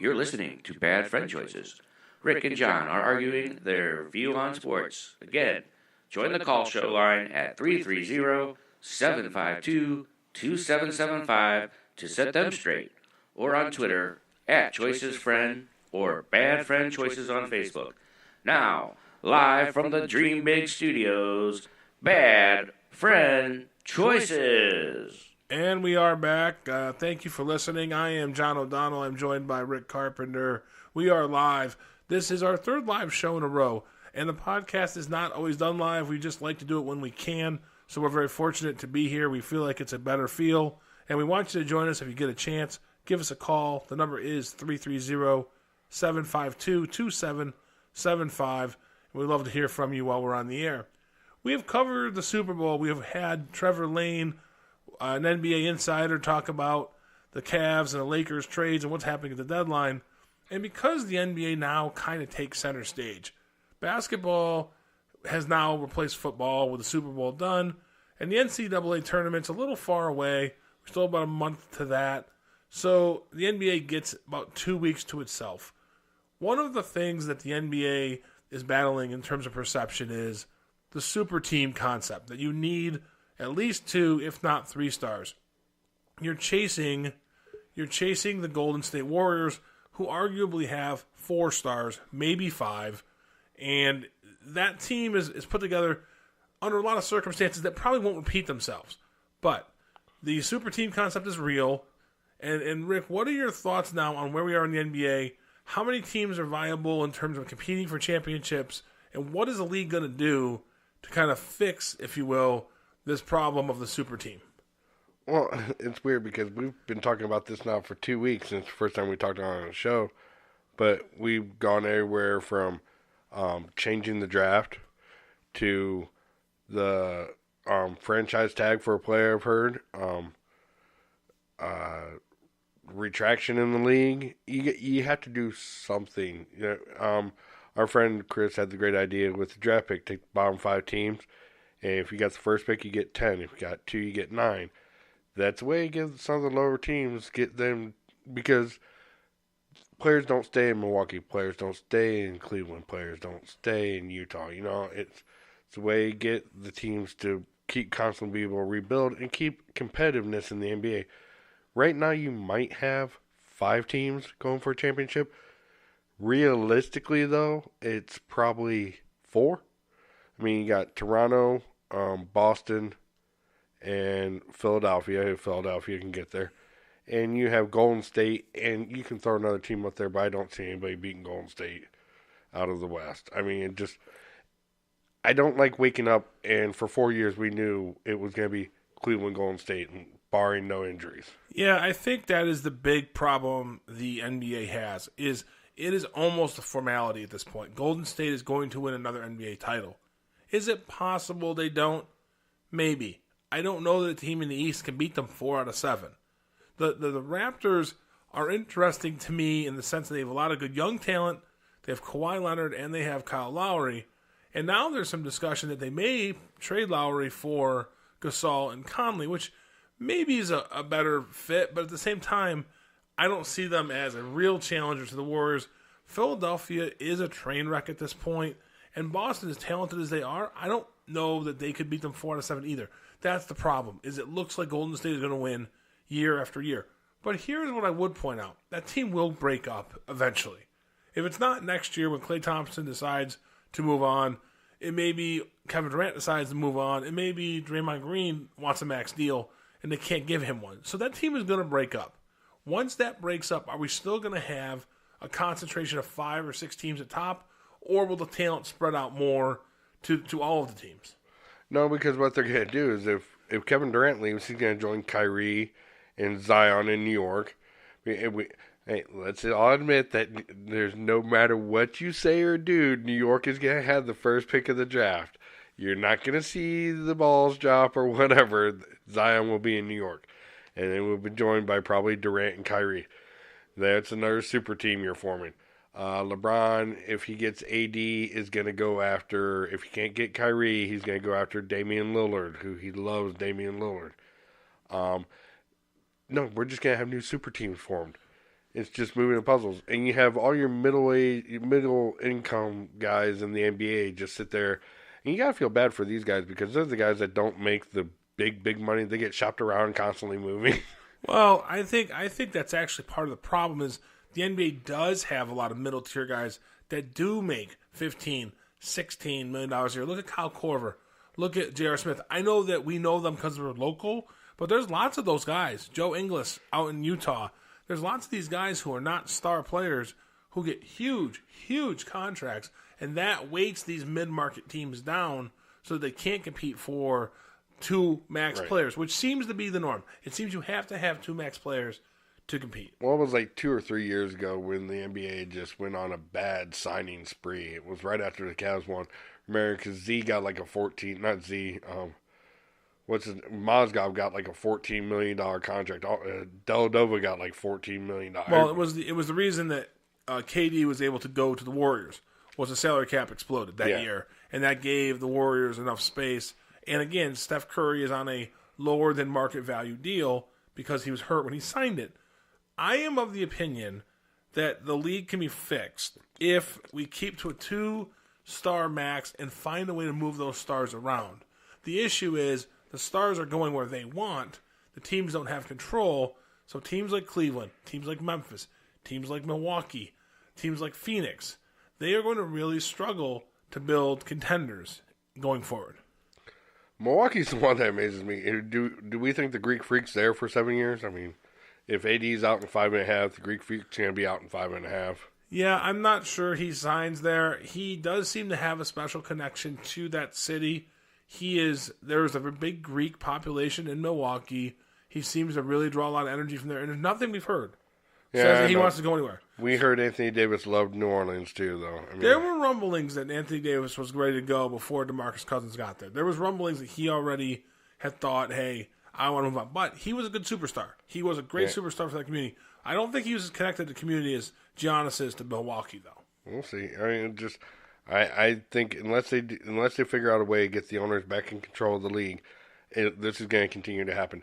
You're listening to Bad Friend Choices. Rick and John are arguing their view on sports. Again, join the call show line at 330-752-2775 to set them straight, or on Twitter at ChoicesFriend or Bad Friend Choices on Facebook. Now, live from the Dream Big Studios, Bad Friend Choices. And we are back. Thank you for listening. I am John O'Donnell. I'm joined by Rick Carpenter. We are live. This is our third live show in a row. And the podcast is not always done live. We just like to do it when we can. So we're very fortunate to be here. We feel like it's a better feel. And we want you to join us if you get a chance. Give us a call. The number is 330-752-2775. We'd love to hear from you while we're on the air. We have covered the Super Bowl. We have had Trevor Lane, an NBA insider, talk about the Cavs and the Lakers trades and what's happening at the deadline. And because the NBA now kind of takes center stage, basketball has now replaced football with the Super Bowl done, and the NCAA tournament's a little far away. We're still about a month to that. So the NBA gets about 2 weeks to itself. One of the things that the NBA is battling in terms of perception is the super team concept, that you need at least 2, if not 3 stars. You're chasing the Golden State Warriors, who arguably have 4 stars, maybe 5, and that team is put together under a lot of circumstances that probably won't repeat themselves. But the super team concept is real. And Rick, what are your thoughts now on where we are in the NBA? How many teams are viable in terms of competing for championships? And what is the league going to do to kind of fix, if you will, this problem of the super team? Well, it's weird because we've been talking about this now for 2 weeks since the first time we talked on the show. But we've gone everywhere from changing the draft to the franchise tag for a player, I've heard. Retraction in the league. You have to do something. Our friend Chris had the great idea with the draft pick, take the bottom 5 teams. And if you got the first pick, you get 10. If you got 2, you get 9. That's the way you give some of the lower teams, get them, because players don't stay in Milwaukee, players don't stay in Cleveland, players don't stay in Utah. It's the way you get the teams to keep constantly be able to rebuild and keep competitiveness in the NBA. Right now, you might have 5 teams going for a championship. Realistically, though, it's probably 4. I mean, you got Toronto, Boston, and Philadelphia, if Philadelphia can get there. And you have Golden State, and you can throw another team up there, but I don't see anybody beating Golden State out of the West. I mean, I don't like waking up, and for 4 years we knew it was going to be Cleveland, Golden State, barring no injuries. Yeah, I think that is the big problem the NBA has, is it is almost a formality at this point. Golden State is going to win another NBA title. Is it possible they don't? Maybe. I don't know that a team in the East can beat them 4 out of 7. The Raptors are interesting to me in the sense that they have a lot of good young talent. They have Kawhi Leonard and they have Kyle Lowry. And now there's some discussion that they may trade Lowry for Gasol and Conley, which maybe is a better fit. But at the same time, I don't see them as a real challenger to the Warriors. Philadelphia is a train wreck at this point. And Boston, as talented as they are, I don't know that they could beat them 4 out of 7 either. That's the problem, is it looks like Golden State is going to win year after year. But here's what I would point out. That team will break up eventually. If it's not next year when Klay Thompson decides to move on, it may be Kevin Durant decides to move on, it may be Draymond Green wants a max deal, and they can't give him one. So that team is going to break up. Once that breaks up, are we still going to have a concentration of 5 or 6 teams at top, or will the talent spread out more to all of the teams? No, because what they're going to do is if Kevin Durant leaves, he's going to join Kyrie and Zion in New York. Let's all admit that there's no matter what you say or do, New York is going to have the first pick of the draft. You're not going to see the balls drop or whatever. Zion will be in New York. And it will be joined by probably Durant and Kyrie. That's another super team you're forming. LeBron, if he gets AD, is going to go after, if he can't get Kyrie, he's going to go after Damian Lillard, who he loves Damian Lillard. No, we're just going to have new super teams formed. It's just moving the puzzles. And you have all your middle income guys in the NBA just sit there. And you got to feel bad for these guys because they're the guys that don't make the big money. They get shopped around constantly moving. Well, I think that's actually part of the problem is the NBA does have a lot of middle tier guys that do make $15, $16 million a year. Look at Kyle Korver. Look at J.R. Smith. I know that we know them because we're local, but there's lots of those guys. Joe Ingles out in Utah. There's lots of these guys who are not star players who get huge contracts, and that weights these mid-market teams down so they can't compete for two max players, which seems to be the norm. It seems you have to have two max players to compete. Well, it was like 2 or 3 years ago when the NBA just went on a bad signing spree. It was right after the Cavs won. Remember, because Z got like a Mozgov got like a $14 million contract. Deladova got like $14 million. Well, it was the reason that KD was able to go to the Warriors was the salary cap exploded that year, and that gave the Warriors enough space. And again, Steph Curry is on a lower than market value deal because he was hurt when he signed it. I am of the opinion that the league can be fixed if we keep to a 2-star max and find a way to move those stars around. The issue is the stars are going where they want. The teams don't have control. So teams like Cleveland, teams like Memphis, teams like Milwaukee, teams like Phoenix, they are going to really struggle to build contenders going forward. Milwaukee's the one that amazes me. Do we think the Greek Freak's there for 7 years? I mean, if AD's out in 5.5, the Greek Freak's going to be out in 5.5. Yeah, I'm not sure he signs there. He does seem to have a special connection to that city. There's a big Greek population in Milwaukee. He seems to really draw a lot of energy from there, and there's nothing we've heard says that he wants to go anywhere. We heard Anthony Davis loved New Orleans too, though. I mean, there were rumblings that Anthony Davis was ready to go before DeMarcus Cousins got there. There was rumblings that he already had thought, hey, I want to move on. But he was a good superstar. He was a great superstar for that community. I don't think he was as connected to the community as Giannis is to Milwaukee, though. We'll see. I mean, I think unless they figure out a way to get the owners back in control of the league, this is going to continue to happen.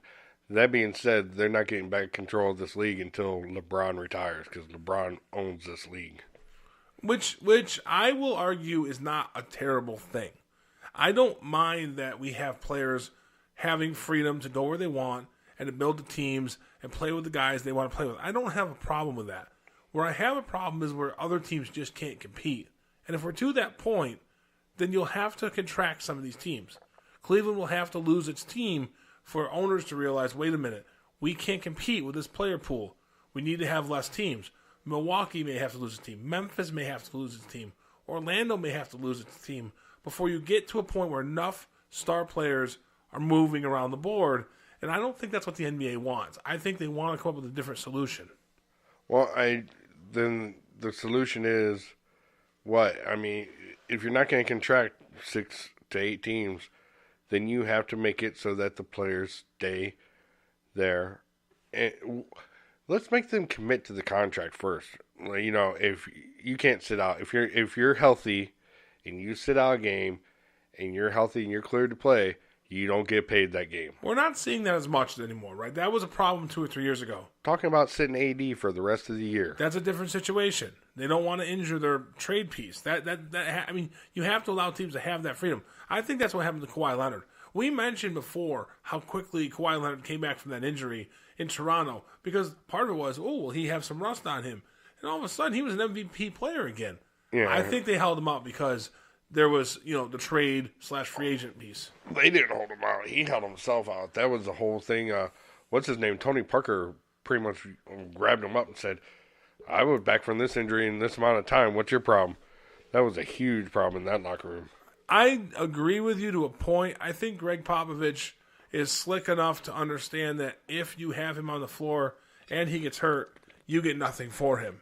That being said, they're not getting back control of this league until LeBron retires because LeBron owns this league. Which I will argue is not a terrible thing. I don't mind that we have players having freedom to go where they want and to build the teams and play with the guys they want to play with. I don't have a problem with that. Where I have a problem is where other teams just can't compete. And if we're to that point, then you'll have to contract some of these teams. Cleveland will have to lose its team for owners to realize, wait a minute, we can't compete with this player pool. We need to have less teams. Milwaukee may have to lose its team. Memphis may have to lose its team. Orlando may have to lose its team before you get to a point where enough star players are moving around the board. And I don't think that's what the NBA wants. I think they want to come up with a different solution. Well, then the solution is what? I mean, if you're not going to contract 6 to 8 teams, then you have to make it so that the players stay there. And let's make them commit to the contract first. You know, if you can't sit out, if you're healthy and you sit out a game and you're healthy and you're cleared to play, you don't get paid that game. We're not seeing that as much anymore, right? That was a problem 2 or 3 years ago. Talking about sitting AD for the rest of the year. That's a different situation. They don't want to injure their trade piece. I mean, you have to allow teams to have that freedom. I think that's what happened to Kawhi Leonard. We mentioned before how quickly Kawhi Leonard came back from that injury in Toronto because part of it was, will he have some rust on him? And all of a sudden, he was an MVP player again. Yeah. I think they held him out because there was, the trade/free agent piece. They didn't hold him out. He held himself out. That was the whole thing. What's his name? Tony Parker pretty much grabbed him up and said, I was back from this injury in this amount of time. What's your problem? That was a huge problem in that locker room. I agree with you to a point. I think Greg Popovich is slick enough to understand that if you have him on the floor and he gets hurt, you get nothing for him.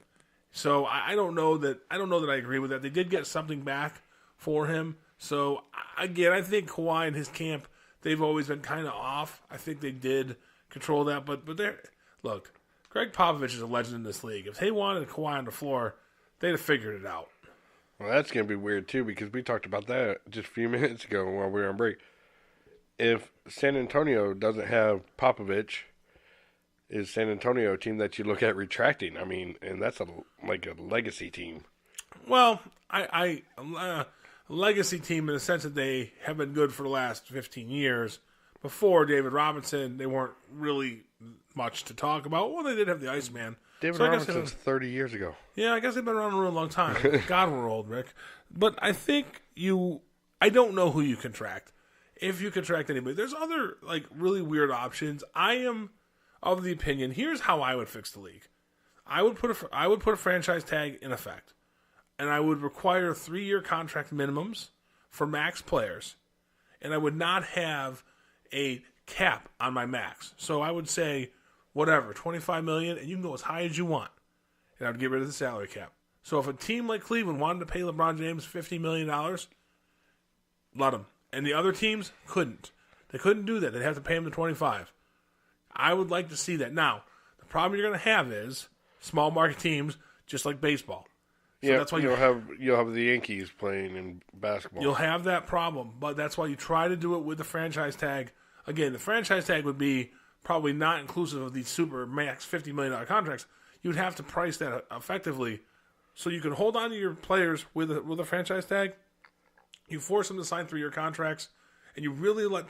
So I don't know that I agree with that. They did get something back for him. So again, I think Kawhi and his camp, they've always been kind of off. I think they did control that, but look, Greg Popovich is a legend in this league. If they wanted Kawhi on the floor, they'd have figured it out. Well, that's going to be weird, too, because we talked about that just a few minutes ago while we were on break. If San Antonio doesn't have Popovich, is San Antonio, a team that you look at retracting. I mean, and that's a legacy team. Well, legacy team in the sense that they have been good for the last 15 years. Before David Robinson, they weren't really much to talk about. Well, they did have the Iceman. David Robinson's 30 years ago. Yeah, I guess they've been around a real long time. God, we're old, Rick. But I think I don't know who you contract. If you contract anybody. There's other, really weird options. I am of the opinion, here's how I would fix the league. I would put a franchise tag in effect. And I would require 3-year contract minimums for max players. And I would not have a cap on my max. So I would say, whatever, $25 million, and you can go as high as you want. And I would get rid of the salary cap. So if a team like Cleveland wanted to pay LeBron James $50 million, let them. And the other teams couldn't. They couldn't do that. They'd have to pay him the 25. I would like to see that. Now, the problem you're going to have is small market teams, just like baseball. So yeah, that's why you'll have the Yankees playing in basketball. You'll have that problem, but that's why you try to do it with the franchise tag. Again, the franchise tag would be probably not inclusive of these super max $50 million contracts. You'd have to price that effectively so you can hold on to your players with a franchise tag. You force them to sign 3-year contracts, and you really let